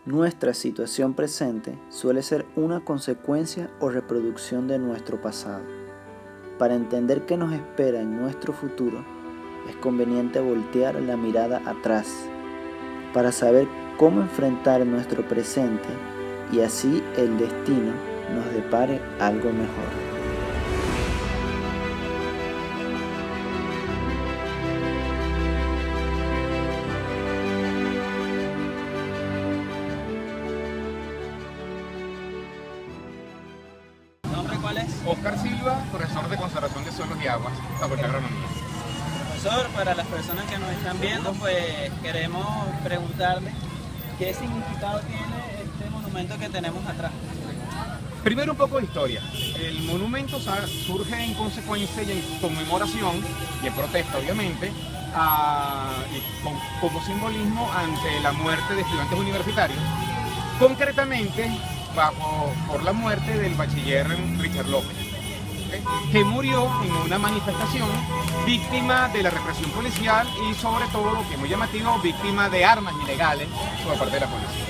Nuestra situación presente suele ser una consecuencia o reproducción de nuestro pasado. Para entender qué nos espera en nuestro futuro, es conveniente voltear la mirada atrás, para saber cómo enfrentar nuestro presente y así el destino nos depare algo mejor. ¿Cuál es? Oscar Silva, profesor de Conservación de Suelos y Aguas, Facultad de Agronomía. Profesor, para las personas que nos están viendo, pues queremos preguntarle qué significado tiene este monumento que tenemos atrás. Primero un poco de historia. El monumento surge en consecuencia y en conmemoración, y en protesta obviamente, como simbolismo ante la muerte de estudiantes universitarios, concretamente por la muerte del bachiller Richard López, que murió en una manifestación víctima de la represión policial y sobre todo, lo que es muy llamativo, víctima de armas ilegales por parte de la policía.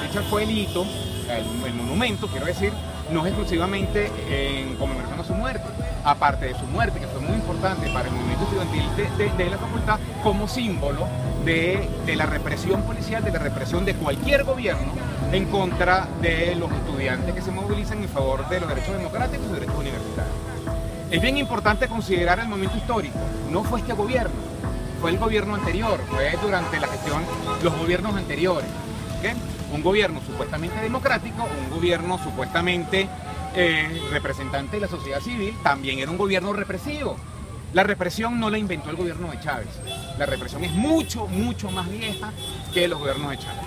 Richard fue el hito, el monumento, quiero decir, no es exclusivamente en conmemoración a su muerte, aparte de su muerte, que fue muy importante para el movimiento estudiantil de la facultad, como símbolo de la represión policial, de la represión de cualquier gobierno en contra de los estudiantes que se movilizan en favor de los derechos democráticos y derechos universitarios. Es bien importante considerar el momento histórico, no fue este gobierno, fue el gobierno anterior, fue durante la gestión, los gobiernos anteriores. ¿Okay? Un gobierno supuestamente democrático, un gobierno supuestamente representante de la sociedad civil, también era un gobierno represivo. La represión no la inventó el gobierno de Chávez. La represión es mucho, mucho más vieja que los gobiernos de Chávez.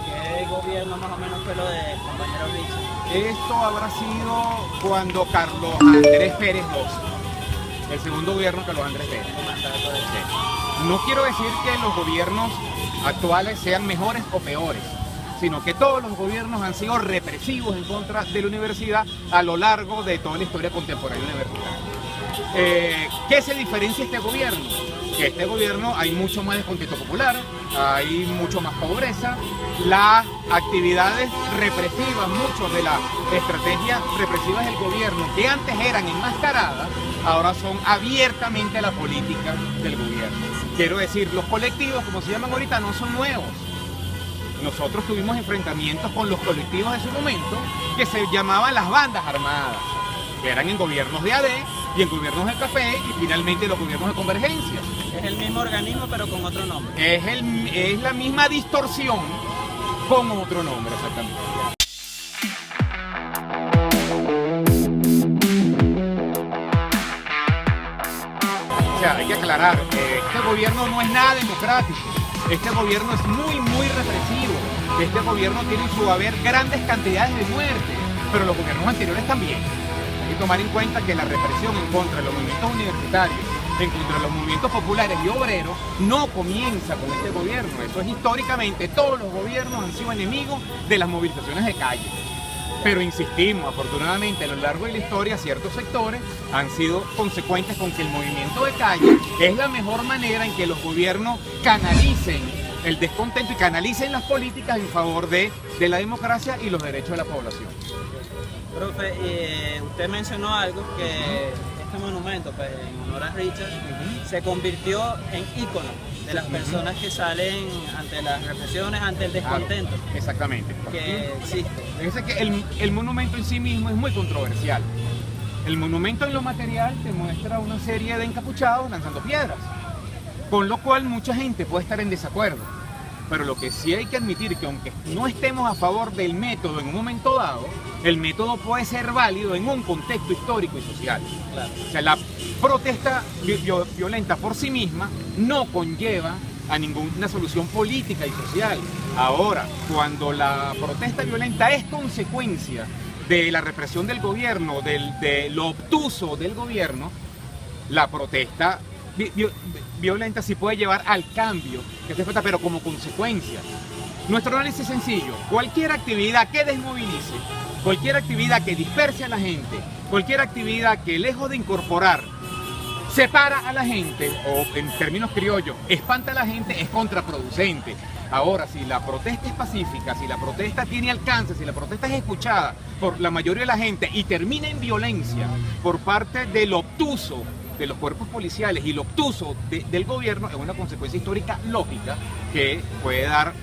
¿Qué gobierno más o menos fue lo de compañero Richard? Esto habrá sido cuando Carlos Andrés Pérez II, el segundo gobierno de Carlos Andrés Pérez. Sí. No quiero decir que los gobiernos actuales sean mejores o peores, sino que todos los gobiernos han sido represivos en contra de la universidad a lo largo de toda la historia contemporánea universitaria. ¿Qué se diferencia este gobierno? Que este gobierno hay mucho más descontento popular, hay mucho más pobreza, las actividades represivas, muchas de las estrategias represivas del gobierno que antes eran enmascaradas, ahora son abiertamente la política del gobierno. Quiero decir, los colectivos, como se llaman ahorita, no son nuevos. Nosotros tuvimos enfrentamientos con los colectivos de su momento que se llamaban las bandas armadas, que eran en gobiernos de AD y en gobiernos de Café y finalmente los gobiernos de Convergencia. Es el mismo organismo pero con otro nombre. Es la misma distorsión con otro nombre, exactamente. O sea, hay que aclarar, este gobierno no es nada democrático. Este gobierno es muy, muy represivo. Este gobierno tiene en su haber grandes cantidades de muertes, pero los gobiernos anteriores también. Hay que tomar en cuenta que la represión en contra de los movimientos universitarios, en contra de los movimientos populares y obreros, no comienza con este gobierno. Eso es históricamente, todos los gobiernos han sido enemigos de las movilizaciones de calle. Pero insistimos, afortunadamente a lo largo de la historia ciertos sectores han sido consecuentes con que el movimiento de calle es la mejor manera en que los gobiernos canalicen el descontento y canalicen las políticas en favor de la democracia y los derechos de la población. Profe, usted mencionó algo que este monumento, pues, en honor a Richard, se convirtió en ícono de las personas que salen ante las represiones, ante el descontento. Claro, exactamente. Que existe. Fíjense que el monumento en sí mismo es muy controversial. El monumento en lo material te muestra una serie de encapuchados lanzando piedras, con lo cual mucha gente puede estar en desacuerdo. Pero lo que sí hay que admitir que aunque no estemos a favor del método en un momento dado, el método puede ser válido en un contexto histórico y social. Claro. O sea, la protesta violenta por sí misma no conlleva a ninguna solución política y social. Ahora, cuando la protesta violenta es consecuencia de la represión del gobierno, de lo obtuso del gobierno, la protesta violenta sí puede llevar al cambio que se falta, pero como consecuencia. Nuestro análisis es sencillo: cualquier actividad que desmovilice, cualquier actividad que disperse a la gente, cualquier actividad que lejos de incorporar separa a la gente, o en términos criollos, espanta a la gente, es contraproducente. Ahora, si la protesta es pacífica, si la protesta tiene alcance, si la protesta es escuchada por la mayoría de la gente y termina en violencia por parte del obtuso de los cuerpos policiales y lo obtuso del gobierno, es una consecuencia histórica lógica que puede dar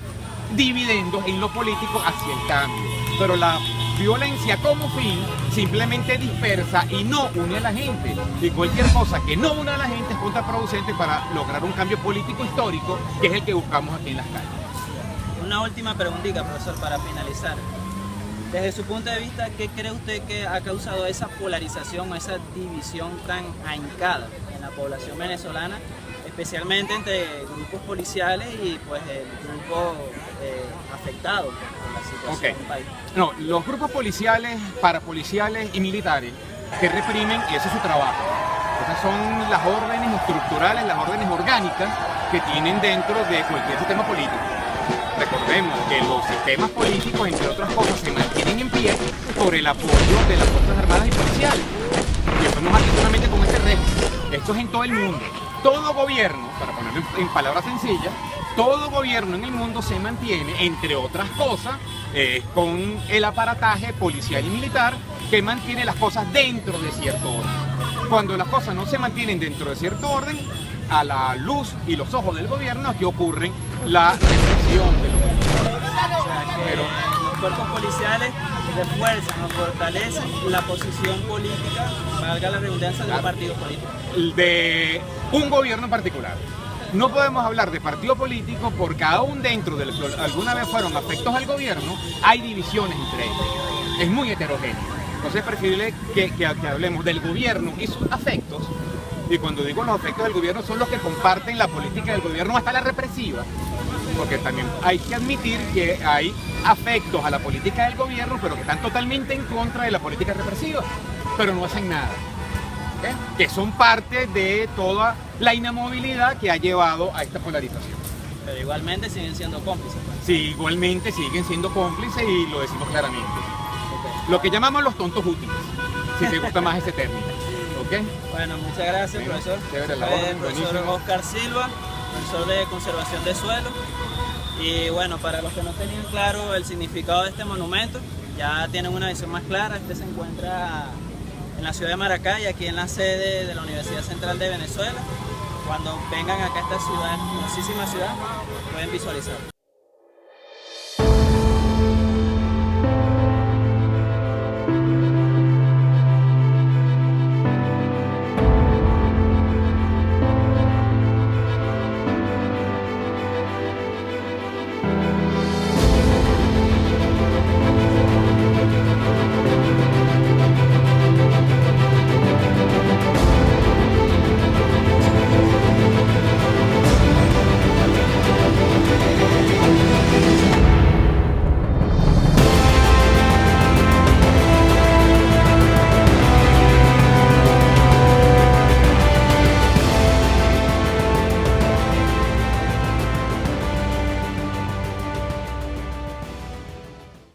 dividendos en lo político hacia el cambio. Pero la violencia como fin simplemente dispersa y no une a la gente. Y cualquier cosa que no une a la gente es contraproducente para lograr un cambio político histórico, que es el que buscamos aquí en las calles. Una última preguntita, profesor, para finalizar. Desde su punto de vista, ¿qué cree usted que ha causado esa polarización, esa división tan ahincada en la población venezolana, especialmente entre grupos policiales y pues el grupo afectado por la situación del país? No, los grupos policiales, parapoliciales y militares que reprimen, y ese es su trabajo. Esas son las órdenes estructurales, las órdenes orgánicas que tienen dentro de cualquier sistema político. Recordemos que los sistemas políticos, entre otras cosas, se mantienen en pie por el apoyo de las Fuerzas Armadas y policiales. Y eso no es aquí solamente con este régimen, esto es en todo el mundo. Todo gobierno, para ponerlo en palabras sencillas, todo gobierno en el mundo se mantiene, entre otras cosas, con el aparataje policial y militar que mantiene las cosas dentro de cierto orden. Cuando las cosas no se mantienen dentro de cierto orden, a la luz y los ojos del gobierno, aquí ocurre la represión del gobierno. O sea que los cuerpos policiales refuerzan o fortalecen la posición política, valga la redundancia, de un partido político. De un gobierno en particular. No podemos hablar de partido político porque aún dentro de los que alguna vez fueron afectos al gobierno, hay divisiones entre ellos. Es muy heterogéneo. Entonces es preferible que hablemos del gobierno y sus afectos. Y cuando digo los afectos del gobierno, son los que comparten la política del gobierno hasta la represiva. Porque también hay que admitir que hay afectos a la política del gobierno, pero que están totalmente en contra de la política represiva, pero no hacen nada. Que son parte de toda la inamovilidad que ha llevado a esta polarización. Pero igualmente siguen siendo cómplices. Sí, igualmente siguen siendo cómplices y lo decimos claramente. Lo que llamamos los tontos útiles, si te gusta más ese término. ¿Okay? Bueno, muchas gracias, profesor. Chévere, la Soy el profesor Oscar Silva, profesor de conservación de suelo. Y bueno, para los que no tenían claro el significado de este monumento, ya tienen una visión más clara. Este se encuentra en la ciudad de Maracay, aquí en la sede de la Universidad Central de Venezuela. Cuando vengan acá a esta ciudad, hermosísima ciudad, pueden visualizar.